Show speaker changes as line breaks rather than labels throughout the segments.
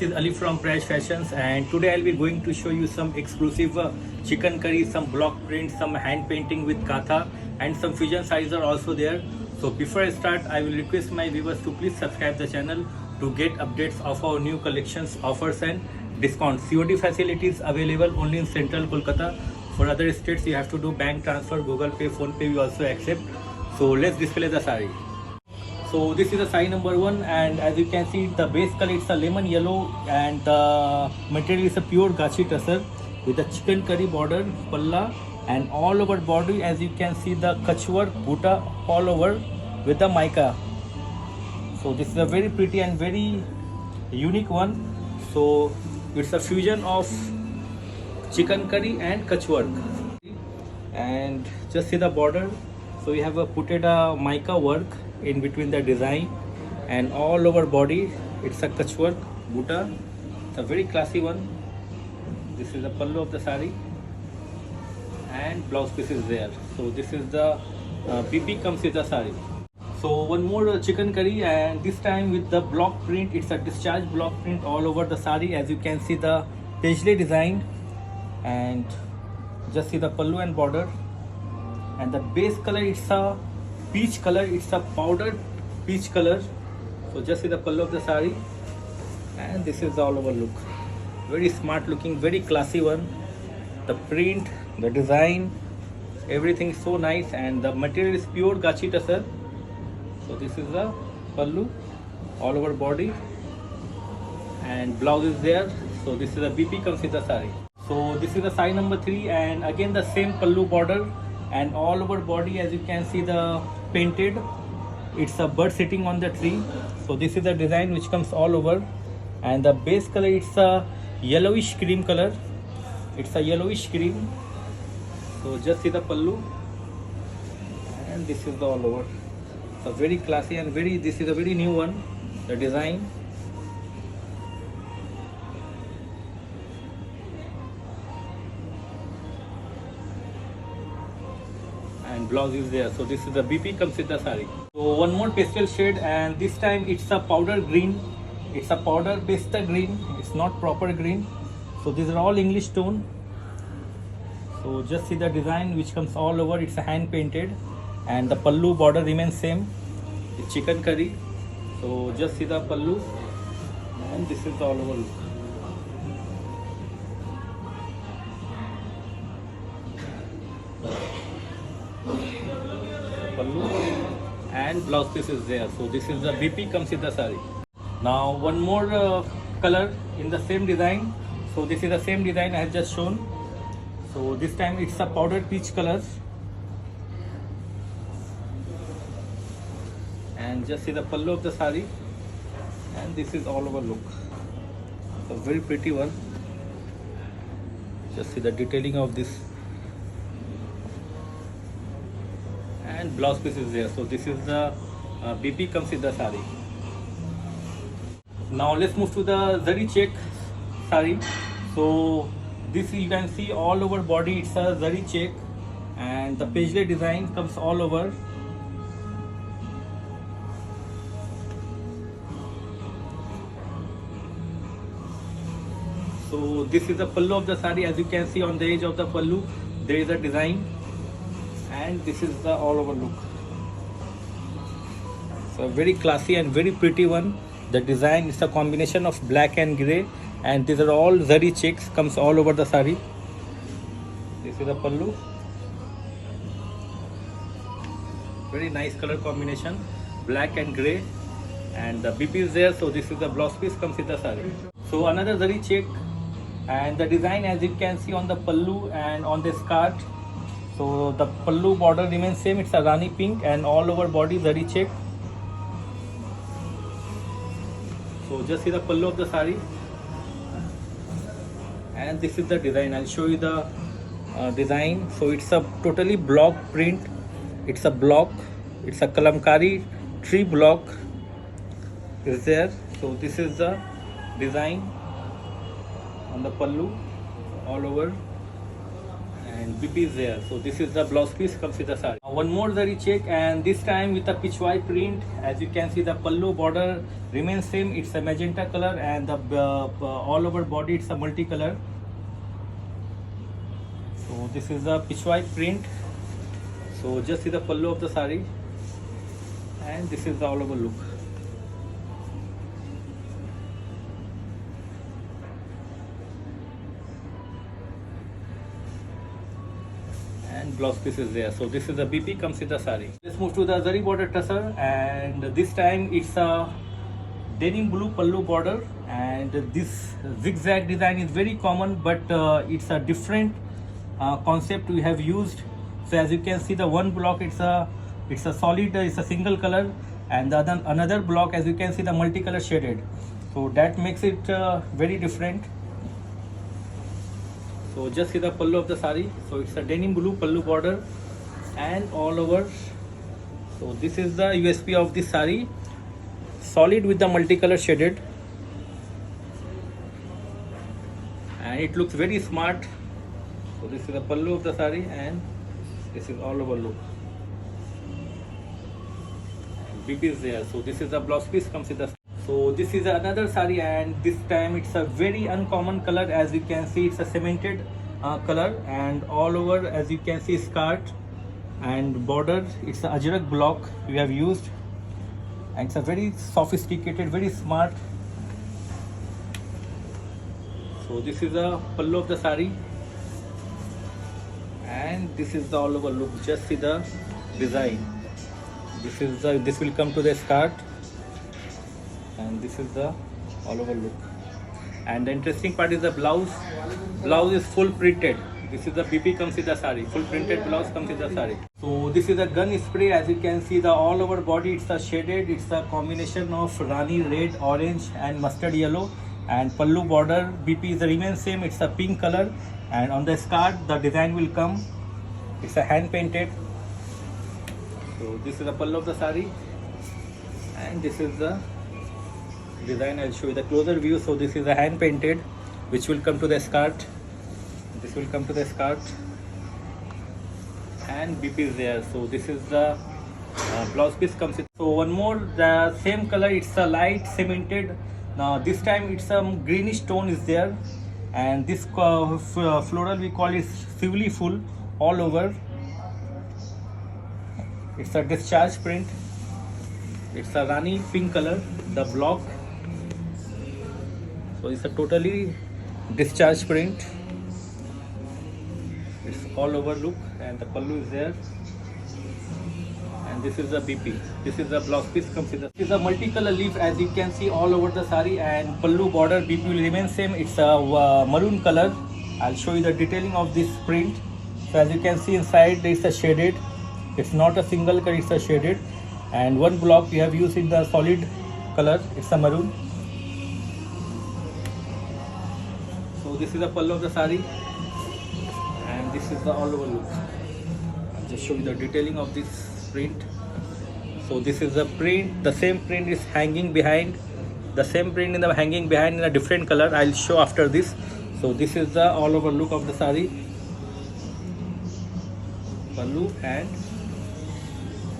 this is Ali from Prash Fashions, and today I'll be going to show you some exclusive chicken curry, some block print, some hand painting with katha, and some fusion sarees are also there. So before I start, I will request my viewers to please subscribe the channel to get updates of our new collections, offers and discounts. COD facilities available only in Central Kolkata. For other states you have to do bank transfer, Google Pay, Phone Pay we also accept. So let's display the saree. So this is the saree number 1, and as you can see the base color is a lemon yellow and the material is a pure gachi tussar with a chicken curry border, palla, and all over body as you can see the kachwar buta all over with the mica. So this is a very pretty and very unique one. So it's a fusion of chicken curry and kachwork, and just see the border. So we have a putted a mica work in between the design, and all over body it's a kachwork buta. It's a very classy one. This is the pallu of the sari and blouse piece is there. So this is the BP comes with the sari. So one more chicken curry, and this time with the block print. It's a discharge block print all over the sari as you can see the paisley design, and just see the pallu and border, and the base color it's a peach color, it's a powdered peach color. So just see the pallu of the sari, and this is the all over look. Very smart looking, very classy one. The print, the design, everything is so nice, and the material is pure gachi tussar. So this is the pallu all over body, and blouse is there. So this is the BP comes with the sari. So this is the sari number 3, and again the same pallu border and all over body as you can see the painted. It's a bird sitting on the tree. So this is the design which comes all over, and the base color it's a yellowish cream color. It's a yellowish cream. So just see the pallu, and this is the all over. So very classy and very, this is a very new one, the design. And blouse is there. So this is the BP comes with the sari. So one more pastel shade, and this time it's a powder green. It's a powder pastel green. It's not proper green. So these are all English tone. So just see the design which comes all over. It's a hand painted, and the pallu border remains same. It's chicken curry. So just see the pallu, and this is the all over look. Pallu and blouse piece is there. So this is the BP comes with the sari. Now one more color in the same design. So this is the same design I have just shown. So this time it's a powdered peach color, and just see the pallu of the sari, and this is all over look. A very pretty one. Just see the detailing of this, and blouse piece is there. So this is the BP comes with the sari. Now let's move to the zari check sari. So this you can see all over body it's a zari check, and the paisley design comes all over. So this is the pallu of the sari. As you can see on the edge of the pallu there is a design, and this is the all over look. So very classy and very pretty one. The design is a combination of black and grey, and these are all zari checks comes all over the sari. This is the pallu. Very nice color combination, black and grey, and the BP is there. So this is the blouse piece comes with the sari. So another zari check, and the design as you can see on the pallu and on the skirt. So the pallu border remains same. It's a rani pink, and all over body zari check. So just see the pallu of the sari, and this is the design. I'll show you the design. So it's a totally block print. It's a block. It's a kalamkari tree block is there. So this is the design on the pallu all over, and BP is there. So this is the blouse piece comes with the sari. One more zari check, and this time with a pitchwai print. As you can see, the pallu border remains same. It's a magenta color, and the all over body it's a multicolor. So this is the pitchwai print. So just see the pallu of the sari, and this is the all over look. And blouse piece is there. So this is the BP comes with the sari. Let's move to the zari border tussar, and this time it's a denim blue pallu border, and this zigzag design is very common, but it's a different concept we have used. So as you can see, the one block it's a solid, it's a single color, and the other another block, as you can see, the multicolor shaded. So that makes it very different. So just see the pallu of the sari. So it's a denim blue pallu border and all over. So this is the USP of this sari, solid with the multicolor shaded, and it looks very smart. So this is the pallu of the sari, and this is all over look. And BP is there. So this is the blouse piece comes with the. So this is another sari, and this time it's a very uncommon color. As you can see, it's a cemented color, and all over, as you can see, skirt and border, it's a ajrak block we have used, and it's a very sophisticated, very smart. So this is the pallu of the sari, and this is the all over look. Just see the design. This will come to the skirt, and this is the all over look. And the interesting part is the blouse. Blouse is full printed. This is the BP comes with the sari. Full printed blouse comes with the sari. So this is a gun spray. As you can see, the all over body it's a shaded. It's a combination of rani red, orange, and mustard yellow. And pallu border BP is remains same. It's a pink color. And on the skirt, the design will come. It's a hand painted. So this is the pallu of the sari, and this is the design. I'll show you the closer view. So this is a hand painted, which will come to the skirt. This will come to the skirt, and BP is there. So this is the blouse piece comes with. So one more, the same color. It's a light cemented. Now this time it's some greenish tone is there, and this floral we call it sivli full all over. It's a discharge print. It's a rani pink color, the block. So it's a totally discharge print. It's all over look, and the pallu is there. And this is the BP. This is the blouse piece comes with. This is a multicolor leaf, as you can see all over the sari, and pallu border BP will remain same. It's a maroon color. I'll show you the detailing of this print. So as you can see inside, there is a shaded. It's not a single color, it's a shaded. And one block we have used in the solid color. It's a maroon. So this is the pallu of the sari, and this is the all over look. I'll just show you the detailing of this print. So this is the print. The same print is hanging behind. The same print in the hanging behind in a different color. I'll show after this. So this is the all over look of the sari, pallu, and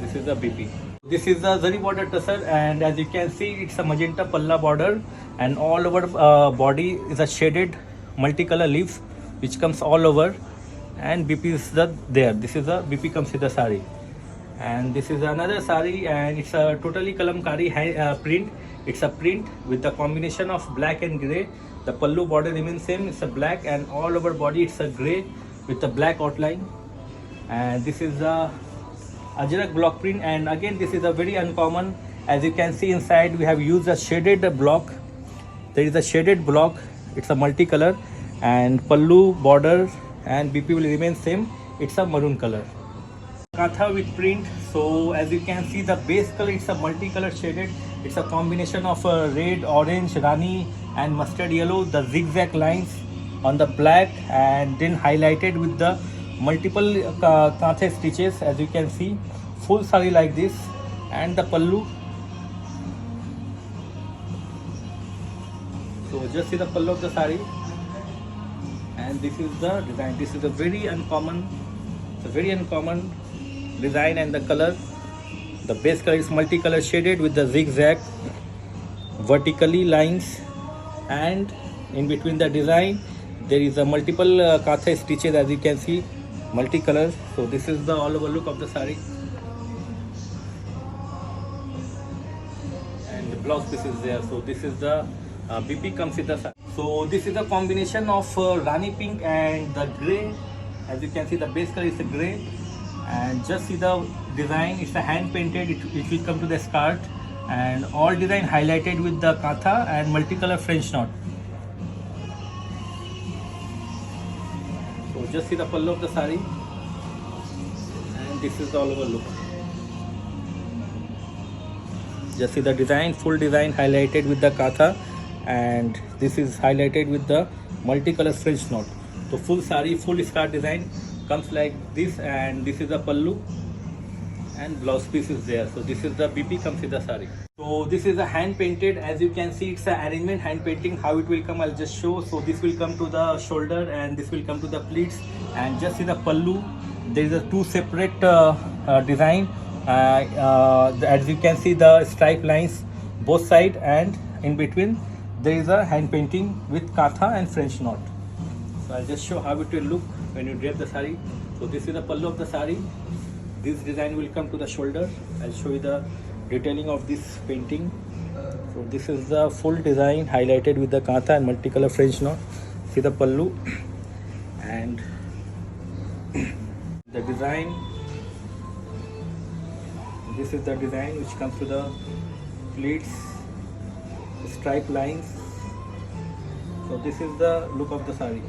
this is the BP. This is the zari border tussar, and as you can see, it's a magenta palla border, and all over body is a shaded multicolor leaves which comes all over, and BP is there. This is the BP comes with the sari, and this is another sari, and it's a totally kalamkari print. It's a print with the combination of black and grey. The pallu border remains same. It's a black, and all over body it's a grey with a black outline. And this is the ajrak block print, and again this is a very uncommon. As you can see inside, we have used a shaded block. There is a shaded block. It's a multicolor, and pallu border and BP will remain same. It's a maroon color. Katha with print. So as you can see, the base color it's a multicolor shaded. It's a combination of red, orange, rani, and mustard yellow. The zigzag lines on the black, and then highlighted with the multiple katha stitches. As you can see, full sari like this, and the pallu. So just see the pallu of the sari, and this is the design. This is a very uncommon, design, and the color. The base color is multicolor shaded with the zigzag vertically lines, and in between the design there is a multiple katha stitches, as you can see, multicolors. So this is the all over look of the sari, and the blouse piece is there. So this is the BP comes with the sari. So this is a combination of Rani pink and the grey. As you can see, the base color is the grey, and just see the design. It's a hand painted. It will come to the skirt, and all design highlighted with the katha and multicolor French knot. So just see the pallu of the sari, and this is the all over look. Just see the design, full design highlighted with the katha, and this is highlighted with the multicolor French knot. So full sari, full skirt design comes like this, and this is the pallu, and blouse piece is there. So this is the BP comes with the sari. So this is a hand painted. As you can see, it's an arrangement hand painting. How it will come, I'll just show. So this will come to the shoulder, and this will come to the pleats, and just see the pallu. There is a two separate design. As you can see, the stripe lines both side, and in between there is a hand painting with katha and French knot. So I'll just show how it will look when you drape the sari. So this is the pallu of the sari. This design will come to the shoulder. I'll show you the detailing of this painting. So this is the full design highlighted with the katha and multicolor French knot. See the pallu, and the design. This is the design which comes to the pleats, stripe lines. So this is the look of the sari,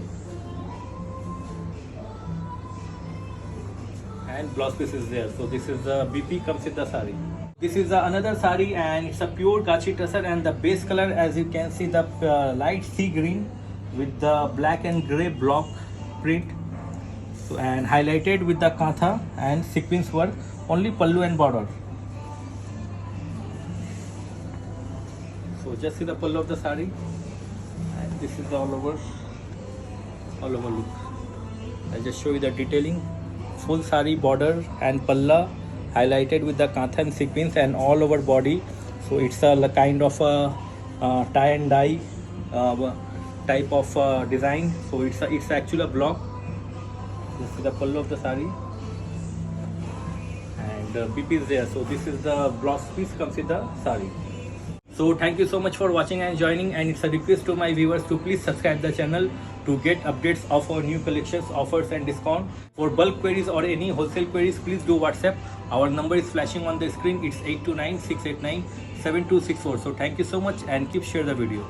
and blouse piece is there. So this is the BP comes with the sari. This is another sari, and it's a pure Gachi Tussar, and the base color, as you can see, the light sea green with the black and grey block print. So, and highlighted with the katha and sequins work, only pallu and border. So just see the pallu of the sari, and this is the all over look. I'll just show you the detailing. Full sari border and palla highlighted with the katha and sequins, and all over body. So it's a kind of a tie and dye type of design. So it's actually a block. This is the pallu of the sari, and BP is there. So this is the blouse piece comes with the sari. So thank you so much for watching and joining, and it's a request to my viewers to please subscribe the channel to get updates of our new collections, offers and discount. For bulk queries or any wholesale queries, please do WhatsApp. Our number is flashing on the screen. It's 829 689 7264. So thank you so much, and keep share the video.